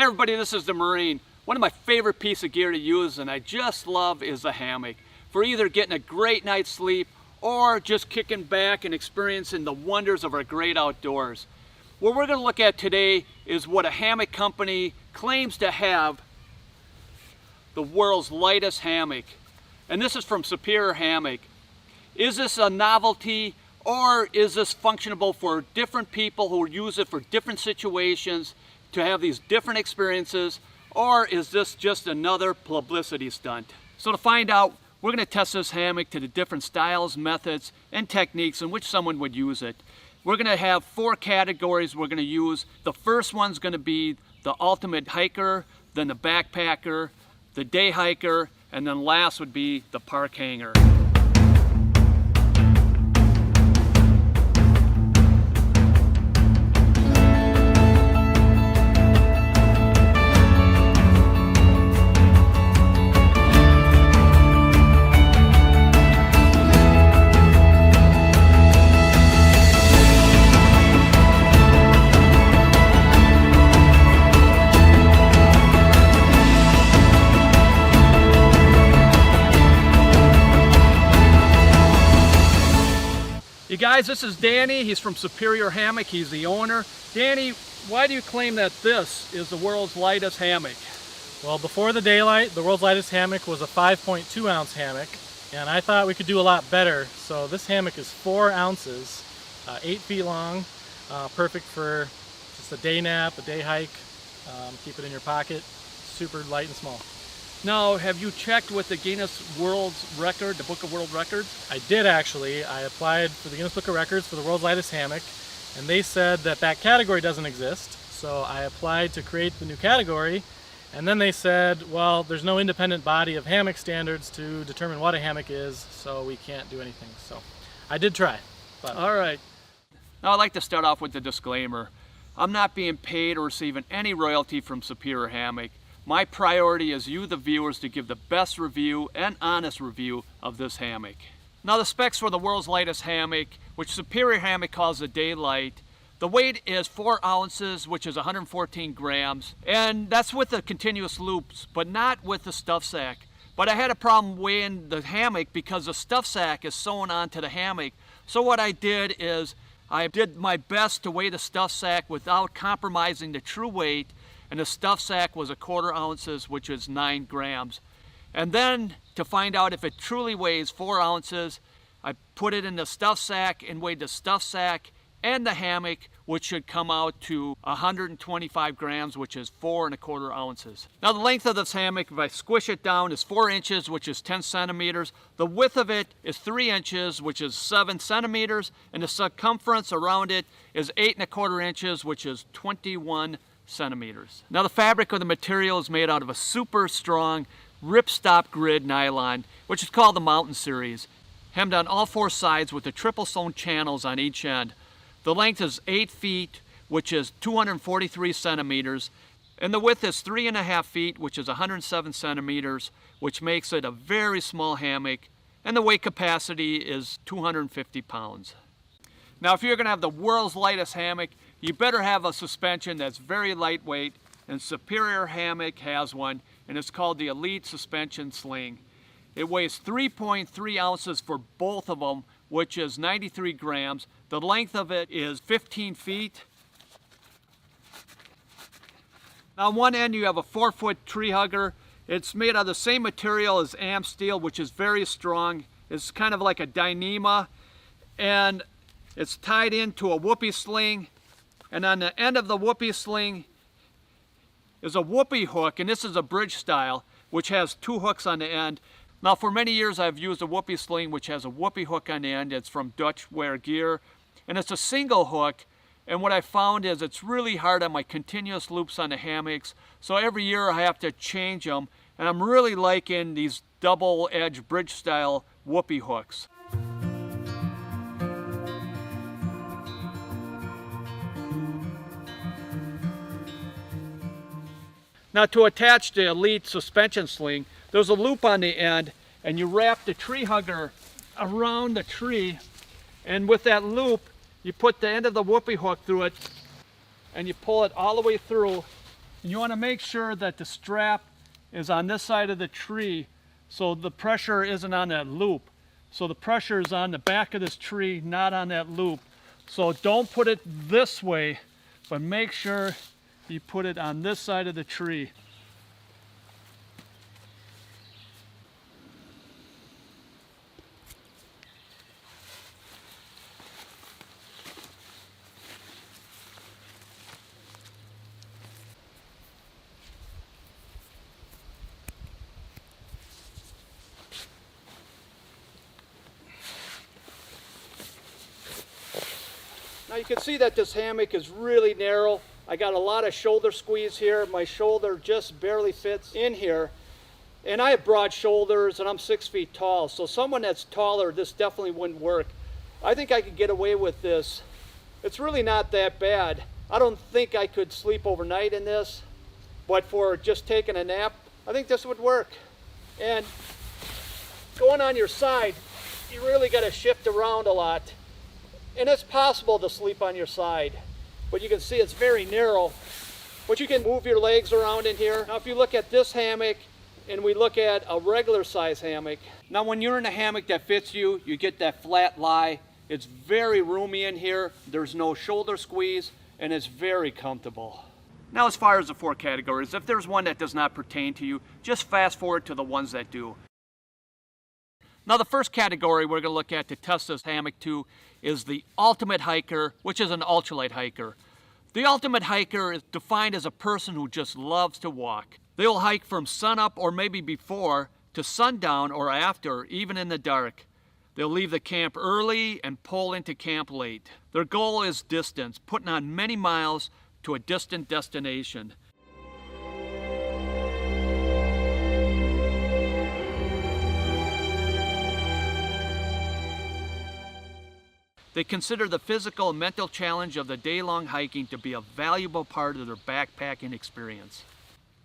Hey everybody, this is the Marine. One of my favorite pieces of gear to use and I just love is the hammock. For either getting a great night's sleep or just kicking back and experiencing the wonders of our great outdoors. What we're going to look at today is what a hammock company claims to have, the world's lightest hammock. And this is from Superior Hammock. Is this a novelty or is this functionable for different people who use it for different situations to have these different experiences, or is this just another publicity stunt? So to find out, we're going to test this hammock to the different styles, methods, and techniques in which someone would use it. We're going to have 4 categories we're going to use. The first one's going to be the ultimate hiker, then the backpacker, the day hiker, and then last would be the park hanger. You guys, this is Danny. He's from Superior Hammock. He's the owner. Danny, why do you claim that this is the world's lightest hammock? Well, before the daylight, the world's lightest hammock was a 5.2 ounce hammock, and I thought we could do a lot better. So this hammock is 4 ounces, 8 feet long, perfect for just a day nap, a day hike. Keep it in your pocket, super light and small. Now, have you checked with the Guinness World Record, the Book of World Records? I did actually. I applied for the Guinness Book of Records for the world's lightest hammock, and they said that that category doesn't exist. So I applied to create the new category, and then they said, well, there's no independent body of hammock standards to determine what a hammock is, so we can't do anything. So I did try. But... All right. Now I'd like to start off with the disclaimer. I'm not being paid or receiving any royalty from Superior Hammock. My priority is you, the viewers, to give the best review and honest review of this hammock. Now the specs for the world's lightest hammock, which Superior Hammock calls the Daylight, the weight is 4 ounces, which is 114 grams, and that's with the continuous loops, but not with the stuff sack. But I had a problem weighing the hammock because the stuff sack is sewn onto the hammock. So what I did is I did my best to weigh the stuff sack without compromising the true weight, and the stuff sack was 1/4 ounces, which is 9 grams. And then to find out if it truly weighs 4 ounces, I put it in the stuff sack and weighed the stuff sack and the hammock, which should come out to 125 grams, which is 4 1/4 ounces. Now the length of this hammock, if I squish it down, is 4 inches, which is 10 centimeters. The width of it is 3 inches, which is 7 centimeters, and the circumference around it is 8 1/4 inches, which is 21 centimeters. Now the fabric of the material is made out of a super strong ripstop grid nylon, which is called the Mountain Series, hemmed on all 4 sides with the triple sewn channels on each end. The length is 8 feet, which is 243 centimeters, and the width is 3.5 feet, which is 107 centimeters, which makes it a very small hammock, and the weight capacity is 250 pounds. Now if you're going to have the world's lightest hammock, you better have a suspension that's very lightweight, and Superior Hammock has one, and it's called the Elite Suspension Sling. It weighs 3.3 ounces for both of them, which is 93 grams. The length of it is 15 feet. Now on one end you have a 4-foot tree hugger. It's made out of the same material as AM steel, which is very strong. It's kind of like a Dyneema, and it's tied into a whoopee sling. And on the end of the whoopee sling is a whoopee hook, and this is a bridge style, which has 2 hooks on the end. Now for many years I've used a whoopee sling which has a whoopee hook on the end. It's from Dutch Wear Gear, and it's a single hook, and what I found is it's really hard on my continuous loops on the hammocks, so every year I have to change them, and I'm really liking these double-edged bridge style whoopee hooks. Now to attach the Elite Suspension Sling, there's a loop on the end, and you wrap the tree hugger around the tree, and with that loop you put the end of the whoopee hook through it and you pull it all the way through, And you want to make sure that the strap is on this side of the tree so the pressure isn't on that loop. So the pressure is on the back of this tree, not on that loop. So don't put it this way, but make sure you put it on this side of the tree. Now you can see that this hammock is really narrow. I got a lot of shoulder squeeze here. My shoulder just barely fits in here. And I have broad shoulders and I'm 6 feet tall. So someone that's taller, this definitely wouldn't work. I think I could get away with this. It's really not that bad. I don't think I could sleep overnight in this, but for just taking a nap, I think this would work. And going on your side, you really got to shift around a lot. And it's possible to sleep on your side, but you can see it's very narrow. But you can move your legs around in here. Now if you look at this hammock and we look at a regular size hammock, now when you're in a hammock that fits you, you get that flat lie. It's very roomy in here. There's no shoulder squeeze and it's very comfortable. Now as far as the 4 categories, if there's one that does not pertain to you, just fast forward to the ones that do. Now the first category we're going to look at to test this hammock to is the ultimate hiker, which is an ultralight hiker. The ultimate hiker is defined as a person who just loves to walk. They'll hike from sunup or maybe before to sundown or after, even in the dark. They'll leave the camp early and pull into camp late. Their goal is distance, putting on many miles to a distant destination. They consider the physical and mental challenge of the day-long hiking to be a valuable part of their backpacking experience.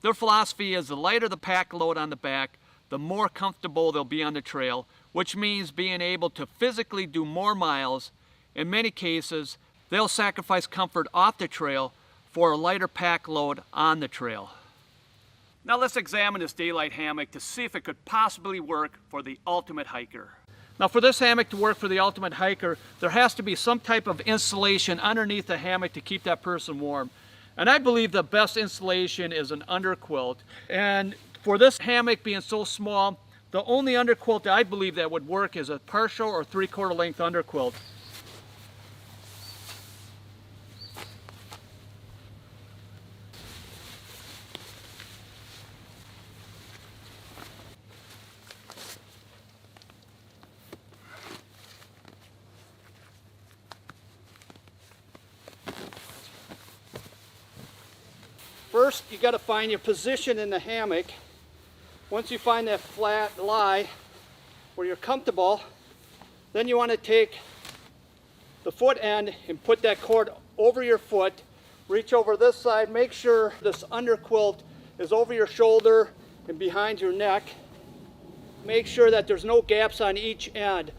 Their philosophy is the lighter the pack load on the back, the more comfortable they'll be on the trail, which means being able to physically do more miles. In many cases, they'll sacrifice comfort off the trail for a lighter pack load on the trail. Now let's examine this daylight hammock to see if it could possibly work for the ultimate hiker. Now for this hammock to work for the ultimate hiker, there has to be some type of insulation underneath the hammock to keep that person warm. And I believe the best insulation is an underquilt. And for this hammock being so small, the only underquilt that I believe that would work is a partial or 3/4 length underquilt. First, you got to find your position in the hammock. Once you find that flat lie where you're comfortable, then you want to take the foot end and put that cord over your foot. Reach over this side. Make sure this underquilt is over your shoulder and behind your neck. Make sure that there's no gaps on each end.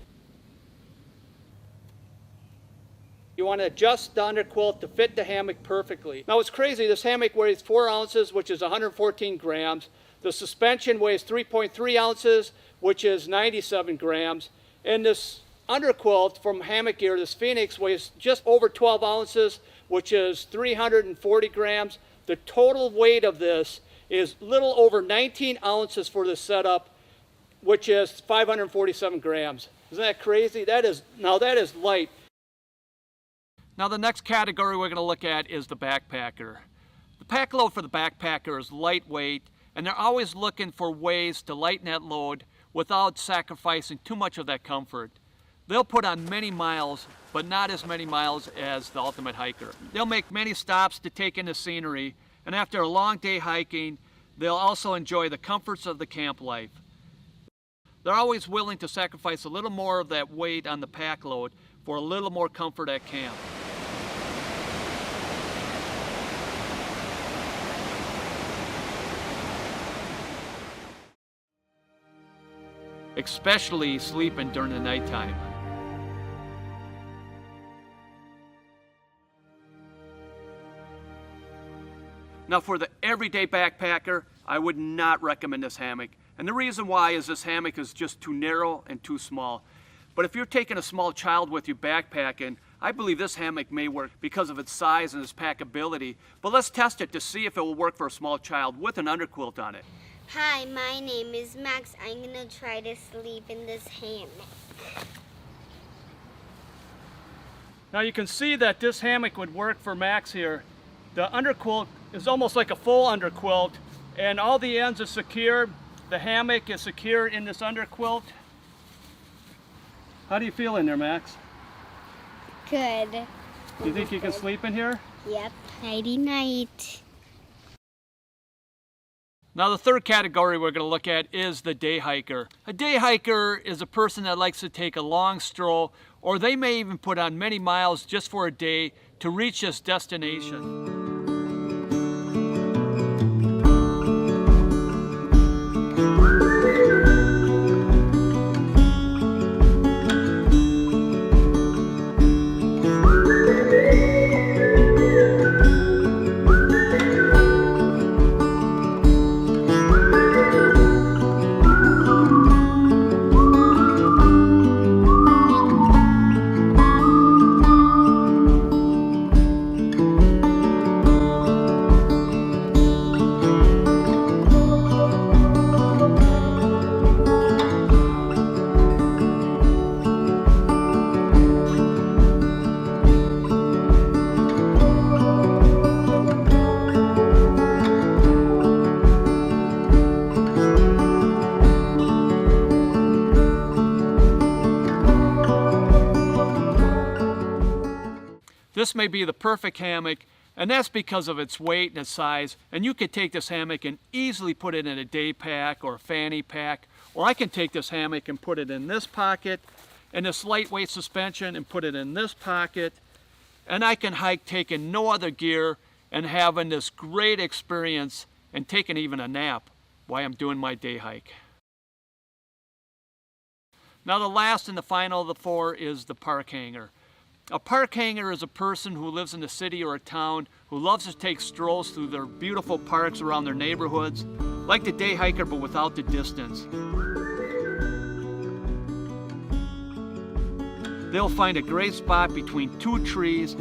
You want to adjust the underquilt to fit the hammock perfectly. Now it's crazy, this hammock weighs 4 ounces, which is 114 grams. The suspension weighs 3.3 ounces, which is 97 grams. And this underquilt from Hammock Gear, this Phoenix, weighs just over 12 ounces, which is 340 grams. The total weight of this is little over 19 ounces for this setup, which is 547 grams. Isn't that crazy? That is light. Now the next category we're going to look at is the backpacker. The pack load for the backpacker is lightweight, and they're always looking for ways to lighten that load without sacrificing too much of that comfort. They'll put on many miles, but not as many miles as the ultimate hiker. They'll make many stops to take in the scenery, and after a long day hiking, they'll also enjoy the comforts of the camp life. They're always willing to sacrifice a little more of that weight on the pack load for a little more comfort at camp. Especially sleeping during the nighttime. Now for the everyday backpacker, I would not recommend this hammock. And the reason why is this hammock is just too narrow and too small. But if you're taking a small child with you backpacking, I believe this hammock may work because of its size and its packability. But let's test it to see if it will work for a small child with an underquilt on it. Hi, my name is Max. I'm gonna try to sleep in this hammock. Now you can see that this hammock would work for Max here. The underquilt is almost like a full underquilt, and all the ends are secure. The hammock is secure in this underquilt. How do you feel in there, Max? Good. Do you think you can sleep in here? Yep. Nighty night. Now the third category we're going to look at is the day hiker. A day hiker is a person that likes to take a long stroll, or they may even put on many miles just for a day to reach this destination. This may be the perfect hammock, and that's because of its weight and its size. And you could take this hammock and easily put it in a day pack or a fanny pack, or I can take this hammock and put it in this pocket and this lightweight suspension and put it in this pocket, and I can hike taking no other gear and having this great experience and taking even a nap while I'm doing my day hike. Now the last and the final of the four is the park hanger. A park hanger is a person who lives in a city or a town who loves to take strolls through their beautiful parks around their neighborhoods, like the day hiker but without the distance. They'll find a great spot between two trees.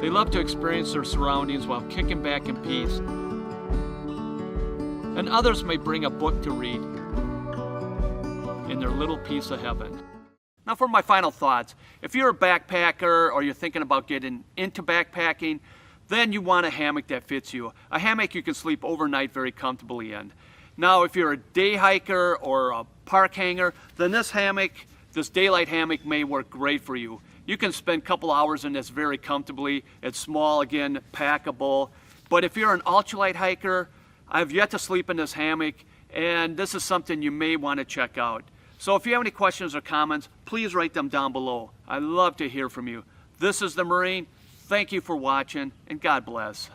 They love to experience their surroundings while kicking back in peace. And others may bring a book to read in their little piece of heaven. Now for my final thoughts. If you're a backpacker or you're thinking about getting into backpacking, then you want a hammock that fits you. A hammock you can sleep overnight very comfortably in. Now if you're a day hiker or a park hanger, then this hammock, this daylight hammock may work great for you. You can spend a couple hours in this very comfortably. It's small, again, packable. But if you're an ultralight hiker, I've yet to sleep in this hammock, and this is something you may want to check out. So if you have any questions or comments, please write them down below. I'd love to hear from you. This is the Marine. Thank you for watching, and God bless.